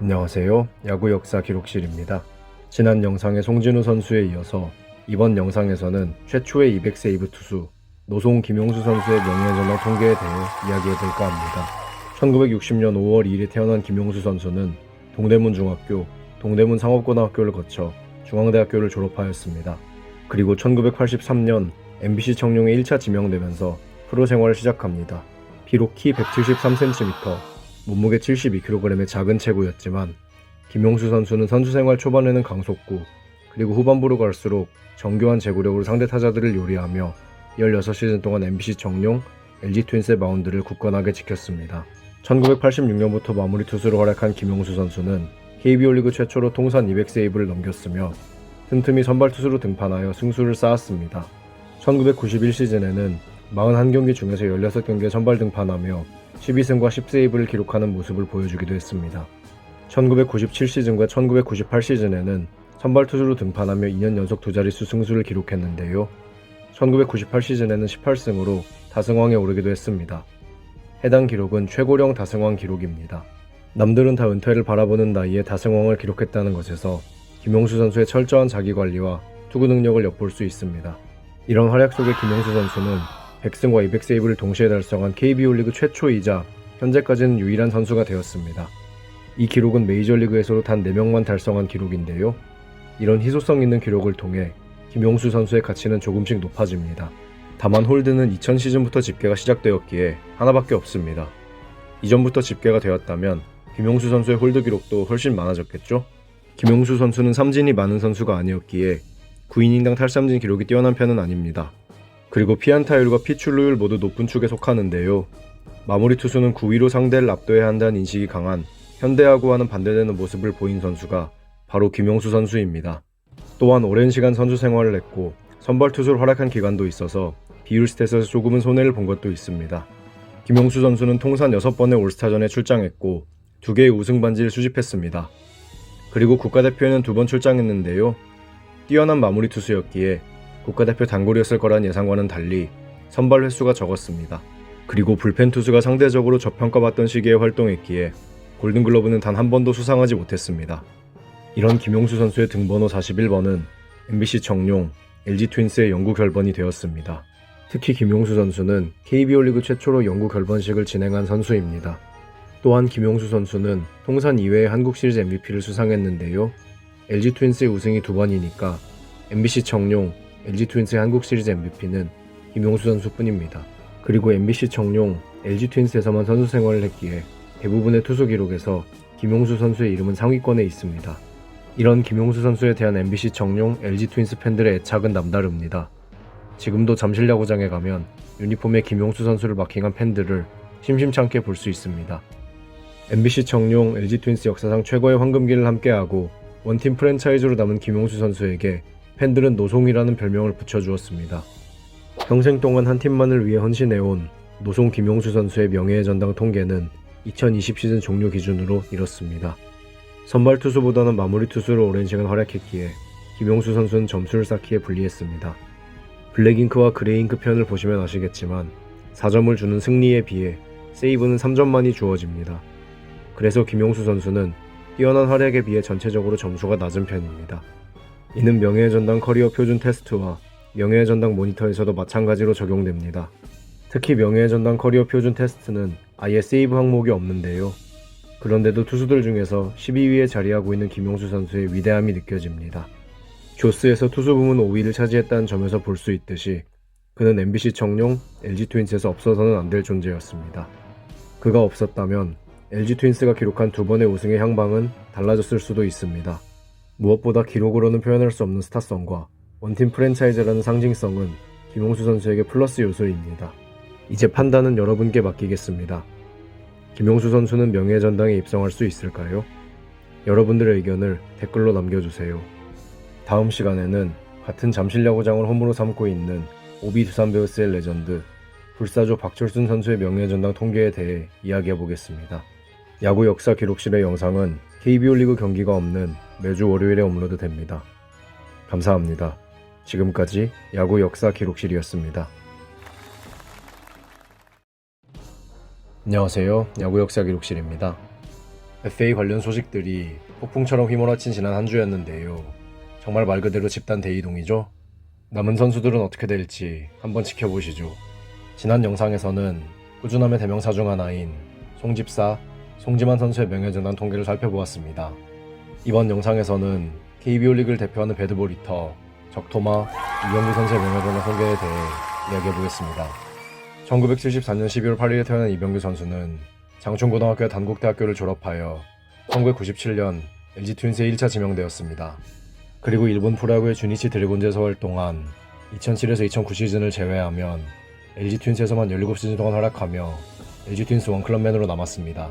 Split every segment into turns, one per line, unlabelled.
안녕하세요. 야구 역사 기록실입니다. 지난 영상의 송진우 선수에 이어서 이번 영상에서는 최초의 200세이브 투수 노송 김용수 선수의 명예전당 통계에 대해 이야기해볼까 합니다. 1960년 5월 2일에 태어난 김용수 선수는 동대문 중학교, 동대문 상업고등학교를 거쳐 중앙대학교를 졸업하였습니다. 그리고 1983년 MBC 청룡에 1차 지명되면서 프로 생활을 시작합니다. 비록 키 173cm, 몸무게 72kg의 작은 체구였지만 김용수 선수는 선수 생활 초반에는 강속구, 그리고 후반부로 갈수록 정교한 제구력으로 상대 타자들을 요리하며 16시즌 동안 MBC 청룡, LG 트윈스의 마운드를 굳건하게 지켰습니다. 1986년부터 마무리 투수로 활약한 김용수 선수는 KBO 리그 최초로 통산 200세이브를 넘겼으며 틈틈이 선발 투수로 등판하여 승수를 쌓았습니다. 1991시즌에는 41경기 중에서 16경기에 선발 등판하며 12승과 10세이브를 기록하는 모습을 보여주기도 했습니다. 1997시즌과 1998시즌에는 선발 투수로 등판하며 2년 연속 두 자릿수 승수를 기록했는데요. 1998시즌에는 18승으로 다승왕에 오르기도 했습니다. 해당 기록은 최고령 다승왕 기록입니다. 남들은 다 은퇴를 바라보는 나이에 다승왕을 기록했다는 것에서 김용수 선수의 철저한 자기관리와 투구 능력을 엿볼 수 있습니다. 이런 활약 속에 김용수 선수는 100승과 200세이브를 동시에 달성한 KBO 리그 최초이자 현재까지는 유일한 선수가 되었습니다. 이 기록은 메이저리그에서도 단 4명만 달성한 기록인데요. 이런 희소성 있는 기록을 통해 김용수 선수의 가치는 조금씩 높아집니다. 다만 홀드는 2000시즌부터 집계가 시작되었기에 하나밖에 없습니다. 이전부터 집계가 되었다면 김용수 선수의 홀드 기록도 훨씬 많아졌겠죠? 김용수 선수는 삼진이 많은 선수가 아니었기에 9이닝당 탈삼진 기록이 뛰어난 편은 아닙니다. 그리고 피안타율과 피출루율 모두 높은 축에 속하는데요. 마무리 투수는 9위로 상대를 압도해야 한다는 인식이 강한 현대야구와는 반대되는 모습을 보인 선수가 바로 김용수 선수입니다. 또한 오랜 시간 선수 생활을 했고 선발 투수로 활약한 기간도 있어서 비율 스탯에서 조금은 손해를 본 것도 있습니다. 김용수 선수는 통산 6번의 올스타전에 출장했고 2개의 우승 반지를 수집했습니다. 그리고 국가대표에는 2번 출장했는데요. 뛰어난 마무리 투수였기에 국가대표 단골이었을 거란 예상과는 달리 선발 횟수가 적었습니다. 그리고 불펜 투수가 상대적으로 저평가받던 시기에 활동했기에 골든글러브는 단 한 번도 수상하지 못했습니다. 이런 김용수 선수의 등번호 41번은 MBC 청룡, LG 트윈스의 영구 결번이 되었습니다. 특히 김용수 선수는 KBO 리그 최초로 영구 결번식을 진행한 선수입니다. 또한 김용수 선수는 통산 2회의 한국 시리즈 MVP를 수상했는데요. LG 트윈스의 우승이 2번이니까 MBC 청룡, LG 트윈스의 한국 시리즈 MVP는 김용수 선수뿐입니다. 그리고 MBC 청룡, LG 트윈스에서만 선수 생활을 했기에 대부분의 투수 기록에서 김용수 선수의 이름은 상위권에 있습니다. 이런 김용수 선수에 대한 MBC 청룡, LG 트윈스 팬들의 애착은 남다릅니다. 지금도 잠실야구장에 가면 유니폼에 김용수 선수를 마킹한 팬들을 심심찮게 볼 수 있습니다. MBC 청룡, LG 트윈스 역사상 최고의 황금기를 함께하고 원팀 프랜차이즈로 남은 김용수 선수에게 팬들은 노송이라는 별명을 붙여주었습니다. 평생 동안 한 팀만을 위해 헌신해온 노송 김용수 선수의 명예의 전당 통계는 2020 시즌 종료 기준으로 이렇습니다. 선발 투수보다는 마무리 투수로 오랜 시간 활약했기에 김용수 선수는 점수를 쌓기에 불리했습니다. 블랙잉크와 그레이잉크 편을 보시면 아시겠지만 4점을 주는 승리에 비해 세이브는 3점만이 주어집니다. 그래서 김용수 선수는 뛰어난 활약에 비해 전체적으로 점수가 낮은 편입니다. 이는 명예의 전당 커리어 표준 테스트와 명예의 전당 모니터에서도 마찬가지로 적용됩니다. 특히 명예의 전당 커리어 표준 테스트는 아예 세이브 항목이 없는데요. 그런데도 투수들 중에서 12위에 자리하고 있는 김용수 선수의 위대함이 느껴집니다. 조스에서 투수 부문 5위를 차지했다는 점에서 볼 수 있듯이 그는 MBC 청룡, LG 트윈스에서 없어서는 안 될 존재였습니다. 그가 없었다면 LG 트윈스가 기록한 2번의 우승의 향방은 달라졌을 수도 있습니다. 무엇보다 기록으로는 표현할 수 없는 스타성과 원팀 프랜차이즈라는 상징성은 김용수 선수에게 플러스 요소입니다. 이제 판단은 여러분께 맡기겠습니다. 김용수 선수는 명예의 전당에 입성할 수 있을까요? 여러분들의 의견을 댓글로 남겨주세요. 다음 시간에는 같은 잠실야구장을 홈으로 삼고 있는 오비 두산 베어스의 레전드 불사조 박철순 선수의 명예의 전당 통계에 대해 이야기해보겠습니다. 야구 역사 기록실의 영상은 KBO 리그 경기가 없는 매주 월요일에 업로드됩니다. 감사합니다. 지금까지 야구 역사 기록실이었습니다. 안녕하세요. 야구 역사 기록실입니다. FA 관련 소식들이 폭풍처럼 휘몰아친 지난 한 주였는데요. 정말 말 그대로 집단 대이동이죠. 남은 선수들은 어떻게 될지 한번 지켜보시죠. 지난 영상에서는 꾸준함의 대명사 중 하나인 송집사, 송지만 선수의 명예전환 통계를 살펴보았습니다. 이번 영상에서는 KBO 리그를 대표하는 배드볼 히터 적토마 이병규 선수의 명예전환 통계에 대해 이야기해보겠습니다. 1974년 12월 8일에 태어난 이병규 선수는 장충고등학교와 단국대학교를 졸업하여 1997년 LG 트윈스에 1차 지명되었습니다. 그리고 일본 프로야구의 주니치 드래곤즈에서 활동한 2007에서 2009 시즌을 제외하면 LG 트윈스에서만 17시즌 동안 활약하며 LG 트윈스 원클럽맨으로 남았습니다.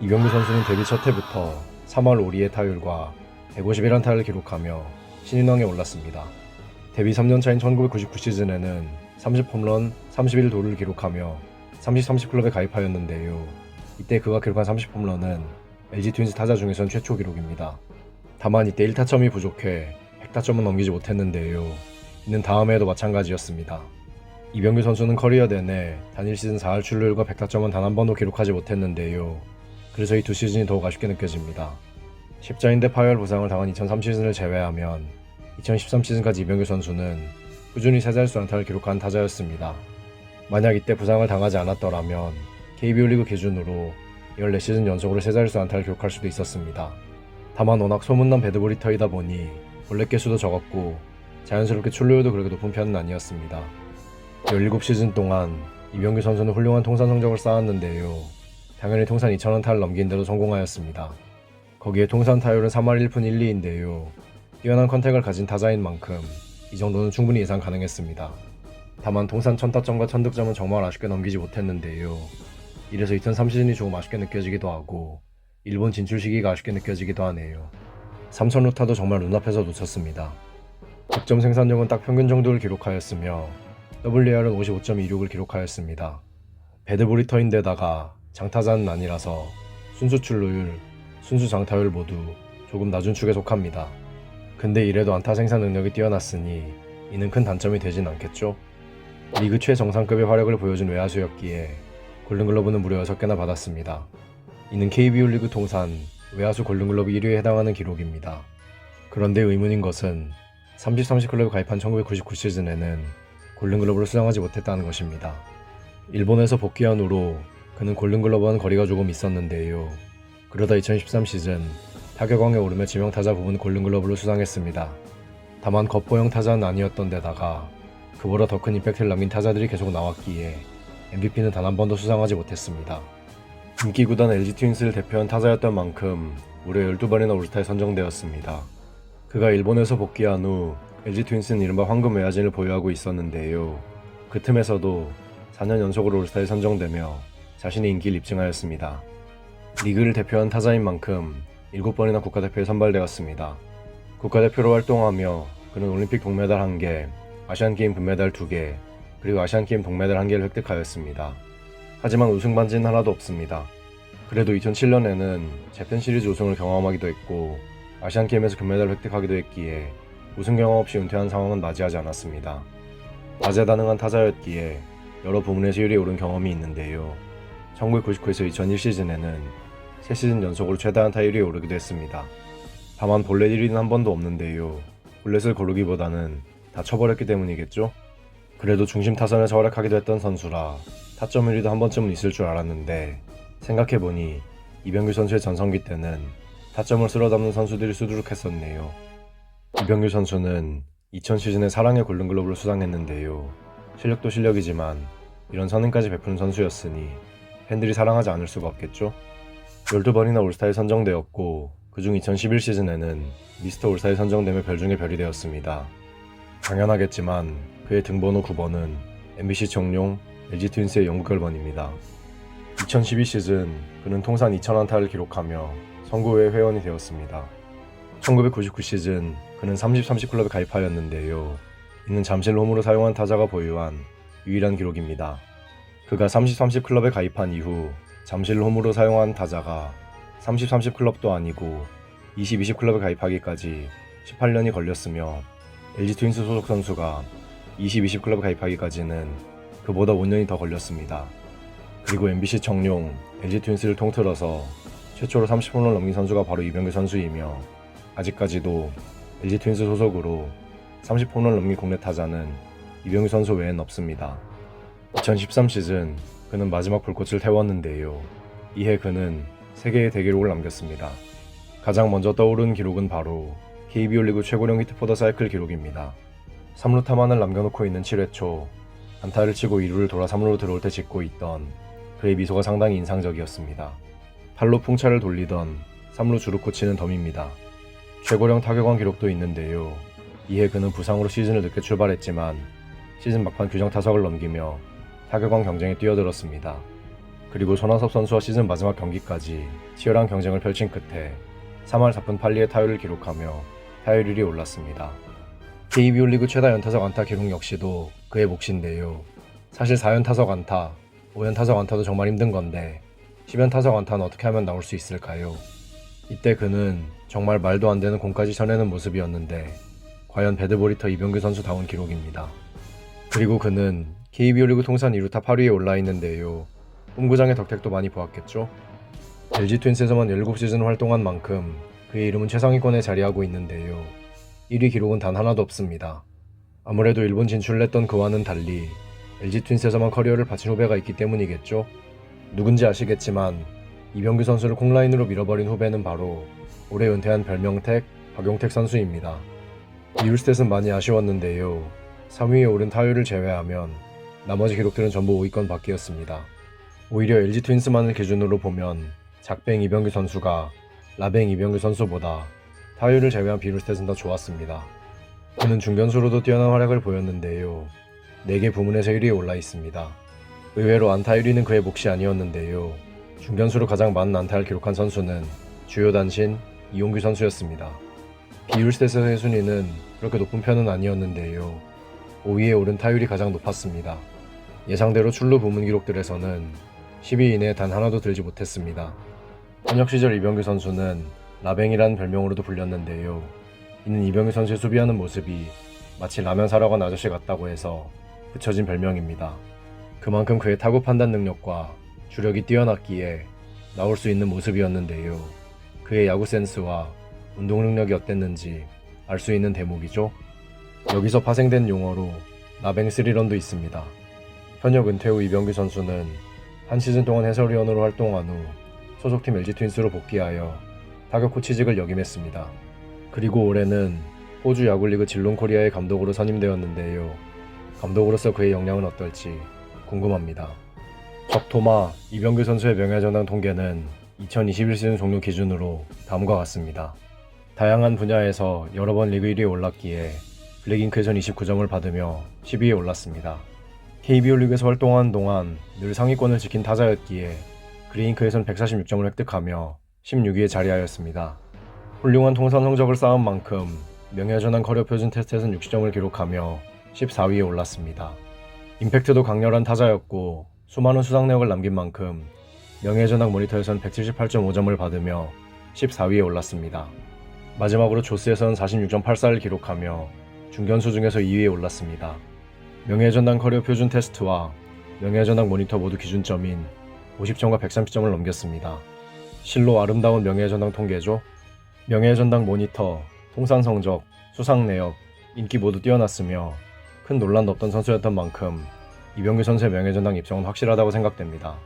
이병규 선수는 데뷔 첫 해부터 3할 5리의 타율과 151안타를 기록하며 신인왕에 올랐습니다. 데뷔 3년차인 1999 시즌에는 30홈런, 31도루를 기록하며 30-30 클럽에 가입하였는데요. 이때 그가 기록한 30홈런은 LG 트윈스 타자 중에선 최초 기록입니다. 다만 이때 1타점이 부족해 100타점은 넘기지 못했는데요. 이는 다음 해에도 마찬가지였습니다. 이병규 선수는 커리어 내내 단일 시즌 4할 출루율과 100타점은 단 한 번도 기록하지 못했는데요. 그래서 이 두 시즌이 더욱 아쉽게 느껴집니다. 십자인대 파열 부상을 당한 2003 시즌을 제외하면 2013 시즌까지 이병규 선수는 꾸준히 세자릿수 안타를 기록한 타자였습니다. 만약 이때 부상을 당하지 않았더라면 KBO 리그 기준으로 14시즌 연속으로 세자릿수 안타를 기록할 수도 있었습니다. 다만 워낙 소문난 배드볼 히터이다 보니 볼넷 개수도 적었고 자연스럽게 출루율도 그렇게 높은 편은 아니었습니다. 17시즌 동안 이병규 선수는 훌륭한 통산 성적을 쌓았는데요. 당연히 통산 2000안타를 넘긴 데도 성공하였습니다. 거기에 통산 타율은 3할 1푼 1리인데요. 뛰어난 컨택을 가진 타자인 만큼 이 정도는 충분히 예상 가능했습니다. 다만 통산 1000타점과 1000득점은 정말 아쉽게 넘기지 못했는데요. 이래서 2003 시즌이 조금 아쉽게 느껴지기도 하고 일본 진출 시기가 아쉽게 느껴지기도 하네요. 3000루타도 정말 눈앞에서 놓쳤습니다. 득점 생산력은 딱 평균 정도를 기록하였으며 WAR은 55.26을 기록하였습니다. 배드볼 히터인데다가 장타자는 아니라서 순수 출루율, 순수 장타율 모두 조금 낮은 축에 속합니다. 근데 이래도 안타 생산 능력이 뛰어났으니 이는 큰 단점이 되진 않겠죠? 리그 최정상급의 활약을 보여준 외야수였기에 골든글러브는 무려 6개나 받았습니다. 이는 KBO 리그 통산 외야수 골든글러브 1위에 해당하는 기록입니다. 그런데 의문인 것은 30-30 클럽에 가입한 1999 시즌에는 골든글러브를 수상하지 못했다는 것입니다. 일본에서 복귀한 후로 그는 골든글러브와는 거리가 조금 있었는데요. 그러다 2013 시즌 타격왕에 오르며 지명타자 부분 골든글러브를 수상했습니다. 다만 거포형 타자는 아니었던 데다가 그보다 더 큰 임팩트를 남긴 타자들이 계속 나왔기에 MVP는 단 한 번도 수상하지 못했습니다. 인기 구단 LG 트윈스를 대표한 타자였던 만큼 무려 12번이나 올스타에 선정되었습니다. 그가 일본에서 복귀한 후 LG 트윈스는 이른바 황금 외야진을 보유하고 있었는데요. 그 틈에서도 4년 연속으로 올스타에 선정되며 자신의 인기를 입증하였습니다. 리그를 대표한 타자인 만큼 7번이나 국가대표에 선발되었습니다. 국가대표로 활동하며 그는 올림픽 동메달 1개, 아시안게임 금메달 2개, 그리고 아시안게임 동메달 1개를 획득하였습니다. 하지만 우승 반지는 하나도 없습니다. 그래도 2007년에는 재팬 시리즈 우승을 경험하기도 했고 아시안게임에서 금메달을 획득하기도 했기에 우승 경험 없이 은퇴한 상황은 맞이하지 않았습니다. 다재다능한 타자였기에 여러 부문에서 1위에 오른 경험이 있는데요. 1999에서 2001 시즌에는 3시즌 연속으로 최다 안타 1위에 오르기도 했습니다. 다만 볼넷 1위는 한 번도 없는데요. 볼넷을 고르기보다는 다 쳐버렸기 때문이겠죠? 그래도 중심 타선에서 활약하기도 했던 선수라 타점 1위도 한 번쯤은 있을 줄 알았는데 생각해보니 이병규 선수의 전성기 때는 타점을 쓸어담는 선수들이 수두룩했었네요. 이병규 선수는 2000 시즌에 사랑의 골든글러브를 수상했는데요. 실력도 실력이지만 이런 선행까지 베푸는 선수였으니 팬들이 사랑하지 않을 수가 없겠죠? 12번이나 올스타에 선정되었고 그중 2011 시즌에는 미스터 올스타에 선정되며 별중에 별이 되었습니다. 당연하겠지만 그의 등번호 9번은 MBC 청룡 LG 트윈스의 영구 결번입니다. 2012 시즌 그는 통산 2000안타를 기록하며 선구회 회원이 되었습니다. 1999 시즌 그는 30-30 클럽에 가입하였는데요. 이는 잠실 홈으로 사용한 타자가 보유한 유일한 기록입니다. 그가 30-30 클럽에 가입한 이후 잠실 홈으로 사용한 타자가 30-30 클럽도 아니고 20-20 클럽에 가입하기까지 18년이 걸렸으며 LG 트윈스 소속 선수가 20-20 클럽에 가입하기까지는 그보다 5년이 더 걸렸습니다. 그리고 MBC 청룡 LG 트윈스를 통틀어서 최초로 30홈런을 넘긴 선수가 바로 이병규 선수이며 아직까지도 LG 트윈스 소속으로 30홈런을 넘긴 국내 타자는 이병규 선수 외엔 없습니다. 2013 시즌 그는 마지막 불꽃을 태웠는데요. 이해 그는 3개의 대기록을 남겼습니다. 가장 먼저 떠오르는 기록은 바로 KBO 리그 최고령 히트포더 사이클 기록입니다. 3루 타만을 남겨놓고 있는 7회 초 안타를 치고 2루를 돌아 3루로 들어올 때 짓고 있던 그의 미소가 상당히 인상적이었습니다. 팔로 풍차를 돌리던 3루 주루코 치는 덤입니다. 최고령 타격왕 기록도 있는데요. 이해 그는 부상으로 시즌을 늦게 출발했지만 시즌 막판 규정 타석을 넘기며 타격왕 경쟁에 뛰어들었습니다. 그리고 손아섭 선수와 시즌 마지막 경기까지 치열한 경쟁을 펼친 끝에 3할 4푼 8리의 타율을 기록하며 타율 1위에 올랐습니다. KBO 리그 최다 연타석 안타 기록 역시도 그의 몫인데요. 사실 4연타석 안타, 5연타석 안타도 정말 힘든 건데 10연타석 안타는 어떻게 하면 나올 수 있을까요? 이때 그는 정말 말도 안 되는 공까지 쳐내는 모습이었는데 과연 배드보리터 이병규 선수다운 기록입니다. 그리고 그는 KBO 리그 통산 2루타 8위에 올라 있는데요. 홈구장의 덕택도 많이 보았겠죠? LG 트윈스에서만 17시즌 활동한 만큼 그의 이름은 최상위권에 자리하고 있는데요. 1위 기록은 단 하나도 없습니다. 아무래도 일본 진출을 했던 그와는 달리 LG 트윈스에서만 커리어를 바친 후배가 있기 때문이겠죠? 누군지 아시겠지만 이병규 선수를 콩라인으로 밀어버린 후배는 바로 올해 은퇴한 별명택 박용택 선수입니다. 이룰 스탯은 많이 아쉬웠는데요. 3위에 오른 타율을 제외하면 나머지 기록들은 전부 5위권 밖이었습니다. 오히려 LG 트윈스만을 기준으로 보면 작뱅 이병규 선수가 라뱅 이병규 선수보다 타율을 제외한 비룰 스탯은 더 좋았습니다. 그는 중견수로도 뛰어난 활약을 보였는데요. 4개 부문에서 1위에 올라 있습니다. 의외로 안타 1위는 그의 몫이 아니었는데요. 중견수로 가장 많은 안타를 기록한 선수는 주요 단신 이용규 선수였습니다. 비율 스탯에서의 순위는 그렇게 높은 편은 아니었는데요. 5위에 오른 타율이 가장 높았습니다. 예상대로 출루 부문 기록들에서는 10위 이내에 단 하나도 들지 못했습니다. 현역 시절 이병규 선수는 라뱅이라는 별명으로도 불렸는데요. 이는 이병규 선수의 수비하는 모습이 마치 라면 사러 간 아저씨 같다고 해서 붙여진 별명입니다. 그만큼 그의 타구 판단 능력과 주력이 뛰어났기에 나올 수 있는 모습이었는데요. 그의 야구 센스와 운동 능력이 어땠는지 알 수 있는 대목이죠. 여기서 파생된 용어로 라뱅 3런도 있습니다. 현역 은퇴 후 이병규 선수는 한 시즌 동안 해설위원으로 활동한 후 소속팀 LG 트윈스로 복귀하여 타격 코치직을 역임했습니다. 그리고 올해는 호주 야구리그 질롱 코리아의 감독으로 선임되었는데요. 감독으로서 그의 역량은 어떨지 궁금합니다. 적토마 이병규 선수의 명예전당 통계는 2021 시즌 종료 기준으로 다음과 같습니다. 다양한 분야에서 여러 번 리그 1위에 올랐기에 블랙잉크에선 29점을 받으며 10위에 올랐습니다. KBO 리그에서 활동하는 동안 늘 상위권을 지킨 타자였기에 그레잉크에선 146점을 획득하며 16위에 자리하였습니다. 훌륭한 통산 성적을 쌓은 만큼 명예전당 커리어 표준 테스트에선 60점을 기록하며 14위에 올랐습니다. 임팩트도 강렬한 타자였고 수많은 수상 내역을 남긴 만큼 명예전당 모니터에선 178.5점을 받으며 14위에 올랐습니다. 마지막으로 조스에서는 46.84를 기록하며 중견수 중에서 2위에 올랐습니다. 명예전당 커리어 표준 테스트와 명예전당 모니터 모두 기준점인 50점과 130점을 넘겼습니다. 실로 아름다운 명예전당 통계죠. 명예전당 모니터, 통산 성적, 수상 내역, 인기 모두 뛰어났으며 큰 논란도 없던 선수였던 만큼 이병규 선수의 명예전당 입성은 확실하다고 생각됩니다.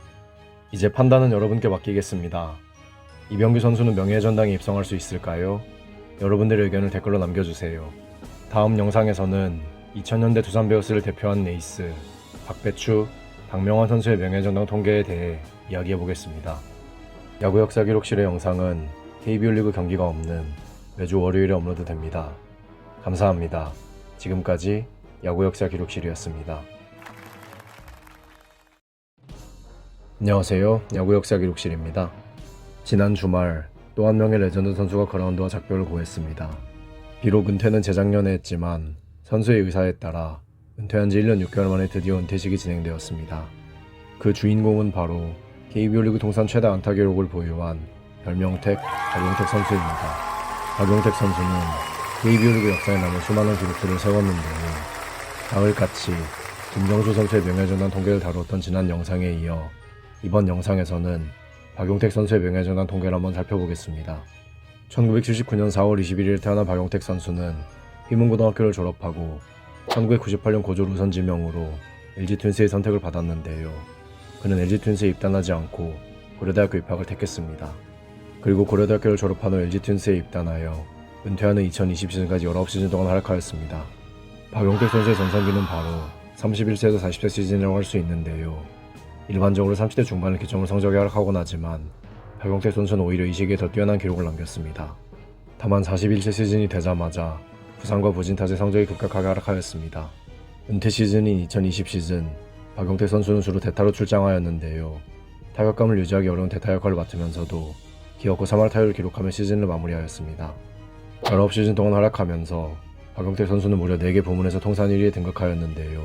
이제 판단은 여러분께 맡기겠습니다. 이병규 선수는 명예전당에 입성할 수 있을까요? 여러분들의 의견을 댓글로 남겨주세요. 다음 영상에서는 2000년대 두산 베어스를 대표한 에이스 박배추, 박명환 선수의 명예전당 통계에 대해 이야기해보겠습니다. 야구 역사 기록실의 영상은 KBO 리그 경기가 없는 매주 월요일에 업로드됩니다. 감사합니다. 지금까지 야구 역사 기록실이었습니다. 안녕하세요. 야구 역사 기록실입니다. 지난 주말 또 한 명의 레전드 선수가 그라운드와 작별을 고했습니다. 비록 은퇴는 재작년에 했지만 선수의 의사에 따라 은퇴한 지 1년 6개월 만에 드디어 은퇴식이 진행되었습니다. 그 주인공은 바로 KBO 리그 통산 최다 안타 기록을 보유한 별명택 박용택 선수입니다. 박용택 선수는 KBO 리그 역사에 남은 수많은 기록들을 세웠는데요. 가을같이 김경수 선수의 명예전당 통계를 다루었던 지난 영상에 이어 이번 영상에서는 박용택 선수의 명예전환 통계를 한번 살펴보겠습니다. 1979년 4월 21일 태어난 박용택 선수는 휘문고등학교를 졸업하고 1998년 고졸 우선 지명으로 LG 트윈스의 선택을 받았는데요. 그는 LG 트윈스에 입단하지 않고 고려대학교 입학을 택했습니다. 그리고 고려대학교를 졸업한 후 LG 트윈스에 입단하여 은퇴하는 2020 시즌까지 19시즌 동안 활약하였습니다. 박용택 선수의 전성기는 바로 31세에서 40세 시즌이라고 할 수 있는데요. 일반적으로 30대 중반을 기점으로 성적이 하락하곤 하지만 박용택 선수는 오히려 이 시기에 더 뛰어난 기록을 남겼습니다. 다만 41세 시즌이 되자마자 부상과 부진 탓에 성적이 급격하게 하락하였습니다. 은퇴 시즌인 2020 시즌, 박용택 선수는 주로 대타로 출장하였는데요. 타격감을 유지하기 어려운 대타 역할을 맡으면서도 기어코 3할 타율을 기록하며 시즌을 마무리하였습니다. 19시즌 동안 활약하면서 박용택 선수는 무려 4개 부문에서 통산 1위에 등극하였는데요.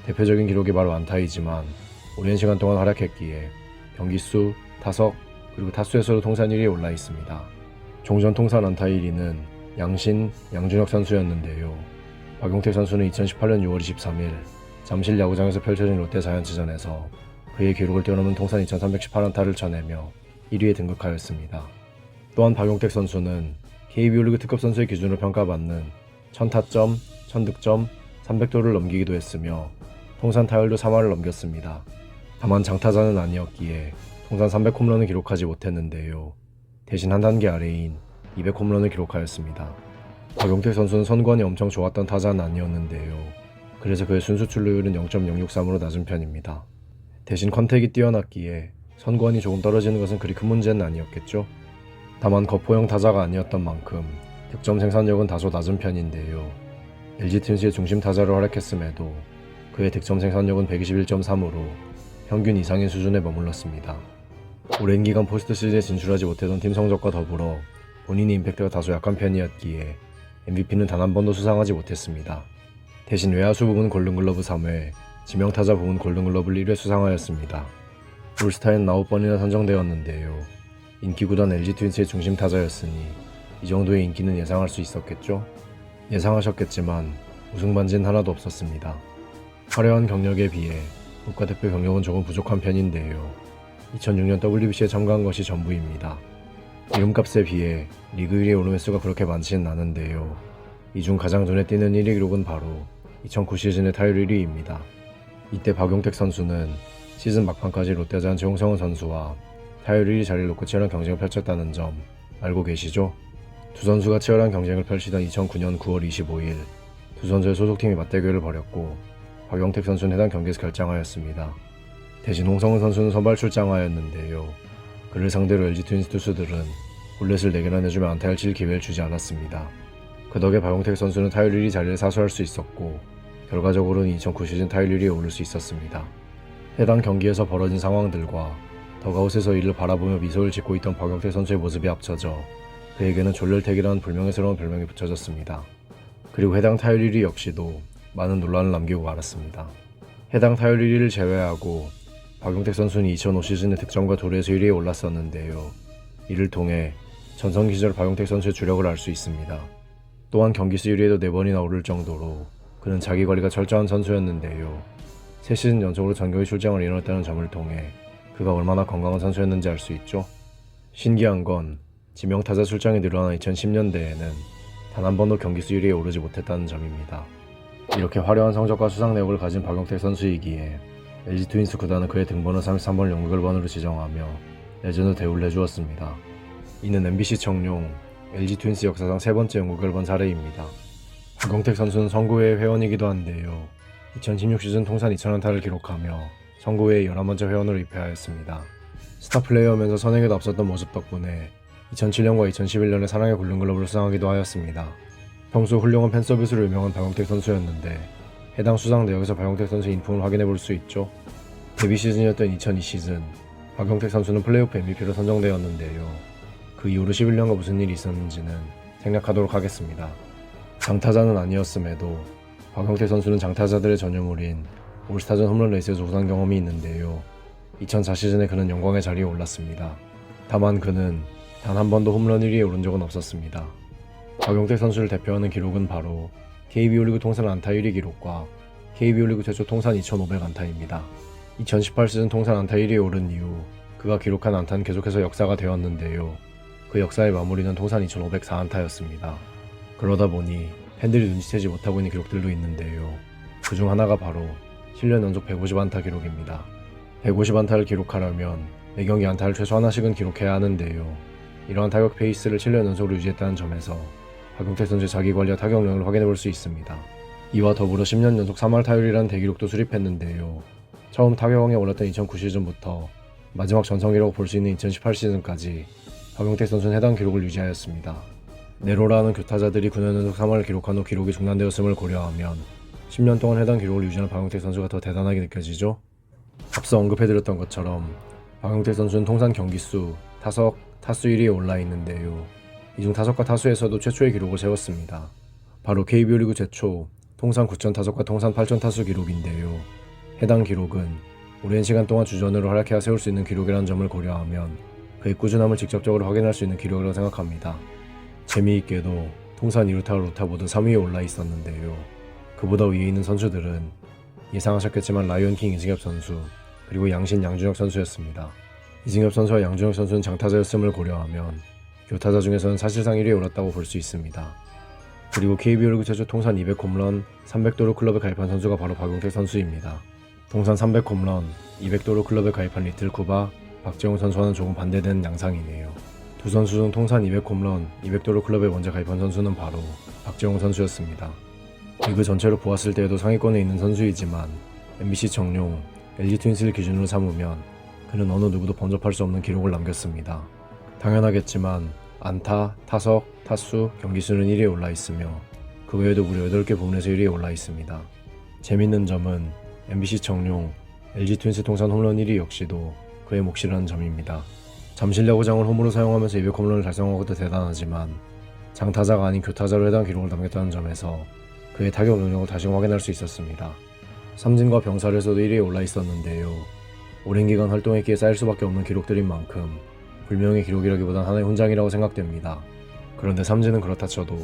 대표적인 기록이 바로 안타이지만 오랜 시간 동안 활약했기에 경기수, 타석, 그리고 타수에서도 통산 1위에 올라 있습니다. 종전 통산 안타 1위는 양신, 양준혁 선수였는데요. 박용택 선수는 2018년 6월 23일 잠실 야구장에서 펼쳐진 롯데 자이언츠전에서 그의 기록을 뛰어넘는 통산 2318안타를 쳐내며 1위에 등극하였습니다. 또한 박용택 선수는 KBO 리그 특급 선수의 기준으로 평가받는 1000타점, 1000득점, 300도를 넘기기도 했으며 통산 타율도 3할을 넘겼습니다. 다만 장타자는 아니었기에 통산 300홈런을 기록하지 못했는데요. 대신 한 단계 아래인 200홈런을 기록하였습니다. 박용택 선수는 선구안이 엄청 좋았던 타자는 아니었는데요. 그래서 그의 순수 출루율은 0.063으로 낮은 편입니다. 대신 컨택이 뛰어났기에 선구안이 조금 떨어지는 것은 그리 큰 문제는 아니었겠죠. 다만 거포형 타자가 아니었던 만큼 득점 생산력은 다소 낮은 편인데요. LG 트윈스의 중심 타자로 활약했음에도 그의 득점 생산력은 121.3으로 평균 이상인 수준에 머물렀습니다. 오랜 기간 포스트 시즌에 진출하지 못했던 팀 성적과 더불어 본인의 임팩트가 다소 약한 편이었기에 MVP는 단 한 번도 수상하지 못했습니다. 대신 외야수 부분 골든글러브 3회, 지명타자 부분 골든글러브를 1회 수상하였습니다. 올스타에는 9번이나 선정되었는데요. 인기구단 LG 트윈스의 중심 타자였으니 이 정도의 인기는 예상할 수 있었겠죠? 예상하셨겠지만 우승 반지는 하나도 없었습니다. 화려한 경력에 비해 국가대표 경력은 조금 부족한 편인데요. 2006년 WBC에 참가한 것이 전부입니다. 이름값에 비해 리그 1위의 오른 횟수가 그렇게 많지는 않은데요. 이 중 가장 눈에 띄는 1위 기록은 바로 2009 시즌의 타율 1위입니다. 이때 박용택 선수는 시즌 막판까지 롯데자이언츠 홍성훈 선수와 타율 1위 자리를 놓고 치열한 경쟁을 펼쳤다는 점 알고 계시죠? 두 선수가 치열한 경쟁을 펼치던 2009년 9월 25일 두 선수의 소속팀이 맞대결을 벌였고 박용택 선수는 해당 경기에서 결장하였습니다. 대신 홍성훈 선수는 선발 출장하였는데요. 그를 상대로 LG 트윈스 투수들은 볼넷을 4개나 내주며 안타를 칠 기회를 주지 않았습니다. 그 덕에 박용택 선수는 타율 1위 자리를 사수할 수 있었고 결과적으로는 2009 시즌 타율 1위에 오를 수 있었습니다. 해당 경기에서 벌어진 상황들과 더가웃에서 이를 바라보며 미소를 짓고 있던 박용택 선수의 모습이 합쳐져 그에게는 졸렬택이라는 불명예스러운 별명이 붙여졌습니다. 그리고 해당 타율 1위 역시도 많은 논란을 남기고 말았습니다. 해당 타율 1위를 제외하고 박용택 선수는 2005 시즌에 득점과 도루에서 1위에 올랐었는데요. 이를 통해 전성기 시절 박용택 선수의 주력을 알 수 있습니다. 또한 경기수 1위에도 4번이나 오를 정도로 그는 자기 관리가 철저한 선수였는데요. 3시즌 연속으로 전격의 출장을 이뤄냈다는 점을 통해 그가 얼마나 건강한 선수였는지 알 수 있죠. 신기한 건 지명타자 출장이 늘어난 2010년대에는 단 한 번도 경기수 1위에 오르지 못했다는 점입니다. 이렇게 화려한 성적과 수상 내역을 가진 박용택 선수이기에 LG 트윈스 구단은 그의 등번호 33번을 연결번호로 지정하며 레전드 대우를 해주었습니다. 이는 MBC 청룡 LG 트윈스 역사상 3번째 연구결번 사례입니다. 박용택 선수는 선구회의 회원이기도 한데요. 2016 시즌 통산 2000안타를 기록하며 선구회의 11번째 회원으로 입회하였습니다. 스타 플레이어면서 선행에도 앞섰던 모습 덕분에 2007년과 2011년에 사랑의 골든글러브를 수상하기도 하였습니다. 평소 훌륭한 팬서비스로 유명한 박용택 선수였는데 해당 수상 내역에서 박용택 선수의 인품을 확인해 볼 수 있죠. 데뷔 시즌이었던 2002 시즌 박용택 선수는 플레이오프 MVP로 선정되었는데요. 그 이후로 11년간 무슨 일이 있었는지는 생략하도록 하겠습니다. 장타자는 아니었음에도 박용택 선수는 장타자들의 전유물인 올스타전 홈런 레이스에서 우승한 경험이 있는데요. 2004 시즌에 그는 영광의 자리에 올랐습니다. 다만 그는 단 한 번도 홈런 1위에 오른 적은 없었습니다. 박용택 선수를 대표하는 기록은 바로 KBO 리그 통산 안타 1위 기록과 KBO 리그 최초 통산 2500안타입니다. 2018 시즌 통산 안타 1위에 오른 이후 그 그가 기록한 안타는 계속해서 역사가 되었는데요. 그 역사의 마무리는 통산 2504안타였습니다. 그러다 보니 팬들이 눈치채지 못하고 있는 기록들도 있는데요. 그중 하나가 바로 7년 연속 150안타 기록입니다. 150안타를 기록하려면 매경기 안타를 최소 하나씩은 기록해야 하는데요. 이러한 타격 페이스를 7년 연속으로 유지했다는 점에서 박용택 선수의 자기관리와 타격력을 확인해볼 수 있습니다. 이와 더불어 10년 연속 3할 타율이라는 대기록도 수립했는데요. 처음 타격왕에 올랐던 2009 시즌부터 마지막 전성기라고 볼 수 있는 2018 시즌까지 박용택 선수는 해당 기록을 유지하였습니다. 네로라는 교타자들이 9년 연속 3할을 기록한 후 기록이 중단되었음을 고려하면 10년 동안 해당 기록을 유지한 박용택 선수가 더 대단하게 느껴지죠? 앞서 언급해드렸던 것처럼 박용택 선수는 통산 경기수, 타석, 타수 1위에 올라 있는데요. 이중 타석과 타수에서도 최초의 기록을 세웠습니다. 바로 KBO 리그 최초 통산 9천 타석과 통산 8천 타수 기록인데요. 해당 기록은 오랜 시간 동안 주전으로 활약해야 세울 수 있는 기록이라는 점을 고려하면 그의 꾸준함을 직접적으로 확인할 수 있는 기록이라고 생각합니다. 재미있게도 통산 2루타와 루타 모두 3위에 올라 있었는데요. 그보다 위에 있는 선수들은 예상하셨겠지만 라이온킹 이승엽 선수, 그리고 양신 양준혁 선수였습니다. 이승엽 선수와 양준혁 선수는 장타자였음을 고려하면 교타자 중에서는 사실상 1위에 올랐다고 볼 수 있습니다. 그리고 KBO 리그 최초 통산 200홈런, 300도루 클럽에 가입한 선수가 바로 박용택 선수입니다. 통산 300홈런, 200도루 클럽에 가입한 리틀 쿠바, 박재홍 선수와는 조금 반대되는 양상이네요. 두 선수 중 통산 200홈런, 200도루 클럽에 먼저 가입한 선수는 바로 박재홍 선수였습니다. 리그 전체로 보았을 때에도 상위권에 있는 선수이지만 MBC 정용, LG 트윈스를 기준으로 삼으면 그는 어느 누구도 범접할 수 없는 기록을 남겼습니다. 당연하겠지만 안타, 타석, 타수, 경기수는 1위에 올라 있으며 그 외에도 무려 8개 부문에서 1위에 올라 있습니다. 재밌는 점은 MBC 정용, LG 트윈스 통산 홈런 1위 역시도 그의 몫이라는 점입니다. 잠실 야구장을 홈으로 사용하면서 200홈런을 달성한 것도 대단하지만 장타자가 아닌 교타자로 해당 기록을 남겼다는 점에서 그의 타격 능력을 다시 확인할 수 있었습니다. 삼진과 병살에서도 1위에 올라 있었는데요. 오랜 기간 활동했기에 쌓일 수밖에 없는 기록들인 만큼 불명의 기록이라기보단 하나의 훈장이라고 생각됩니다. 그런데 삼진은 그렇다 쳐도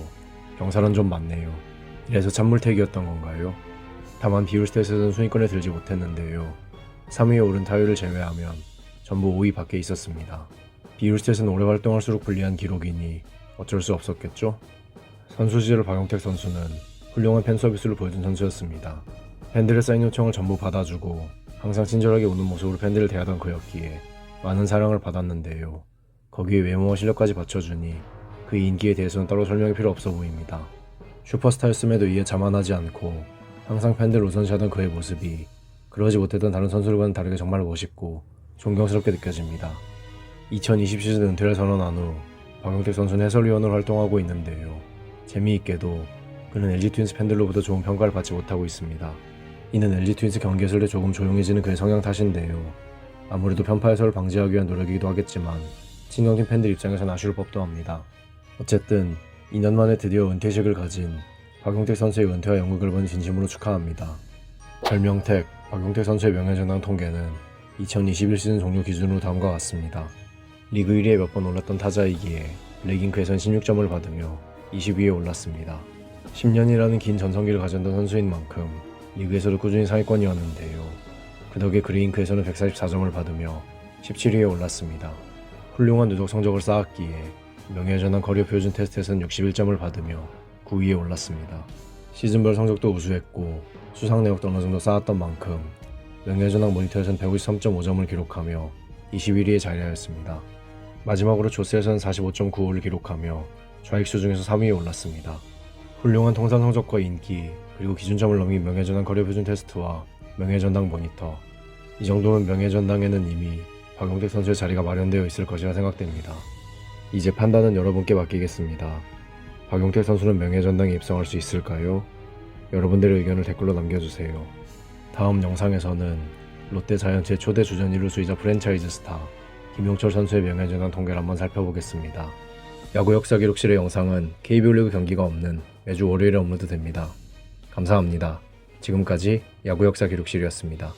병살은 좀 많네요. 이래서 찬물택이었던 건가요? 다만 비율 스탯에서는 순위권에 들지 못했는데요. 3위에 오른 타율을 제외하면 전부 5위 밖에 있었습니다. 비율 스탯은 오래 활동할수록 불리한 기록이니 어쩔 수 없었겠죠? 선수 시절 박용택 선수는 훌륭한 팬 서비스를 보여준 선수였습니다. 팬들의 사인 요청을 전부 받아주고 항상 친절하게 웃는 모습으로 팬들을 대하던 그였기에 많은 사랑을 받았는데요. 거기에 외모와 실력까지 받쳐주니 그의 인기에 대해서는 따로 설명이 필요 없어 보입니다. 슈퍼스타였음에도 이에 자만하지 않고 항상 팬들을 우선시하던 그의 모습이 그러지 못했던 다른 선수들과는 다르게 정말 멋있고 존경스럽게 느껴집니다. 2020 시즌 은퇴를 선언한 후 박용택 선수는 해설위원으로 활동하고 있는데요. 재미있게도 그는 LG 트윈스 팬들로부터 좋은 평가를 받지 못하고 있습니다. 이는 LG 트윈스 경기 해설 때 조금 조용해지는 그의 성향 탓인데요. 아무래도 편파 해설을 방지하기 위한 노력이기도 하겠지만 친정팀 팬들 입장에서는 아쉬울 법도 합니다. 어쨌든 2년 만에 드디어 은퇴식을 가진 박용택 선수의 은퇴와 연극을 본 진심으로 축하합니다. 별명택 박용택 선수의 명예전당 통계는 2021 시즌 종료 기준으로 다음과 같습니다. 리그 1위에 몇 번 올랐던 타자이기에 블랙잉크에선 16점을 받으며 20위에 올랐습니다. 10년이라는 긴 전성기를 가졌던 선수인 만큼 리그에서도 꾸준히 상위권이었는데요. 그 덕에 그레잉크에서는 144점을 받으며 17위에 올랐습니다. 훌륭한 누적 성적을 쌓았기에 명예전당 커리어 표준 테스트에서는 61점을 받으며 9위에 올랐습니다. 시즌별 성적도 우수했고 수상 내역도 어느 정도 쌓았던 만큼 명예전당 모니터에서는 153.5점을 기록하며 21위에 자리하였습니다. 마지막으로 조스에서는 45.95를 기록하며 좌익수 중에서 3위에 올랐습니다. 훌륭한 통산 성적과 인기, 그리고 기준점을 넘긴 명예전당 커리어 표준 테스트와 명예전당 모니터, 이 정도면 명예전당에는 이미 박용택 선수의 자리가 마련되어 있을 것이라 생각됩니다. 이제 판단은 여러분께 맡기겠습니다. 박용택 선수는 명예전당에 입성할 수 있을까요? 여러분들의 의견을 댓글로 남겨주세요. 다음 영상에서는 롯데 자이언츠의 초대 주전 1루수이자 프랜차이즈 스타 김용철 선수의 명예전당 통계를 한번 살펴보겠습니다. 야구 역사 기록실의 영상은 KBO 리그 경기가 없는 매주 월요일에 업로드됩니다. 감사합니다. 지금까지 야구 역사 기록실이었습니다.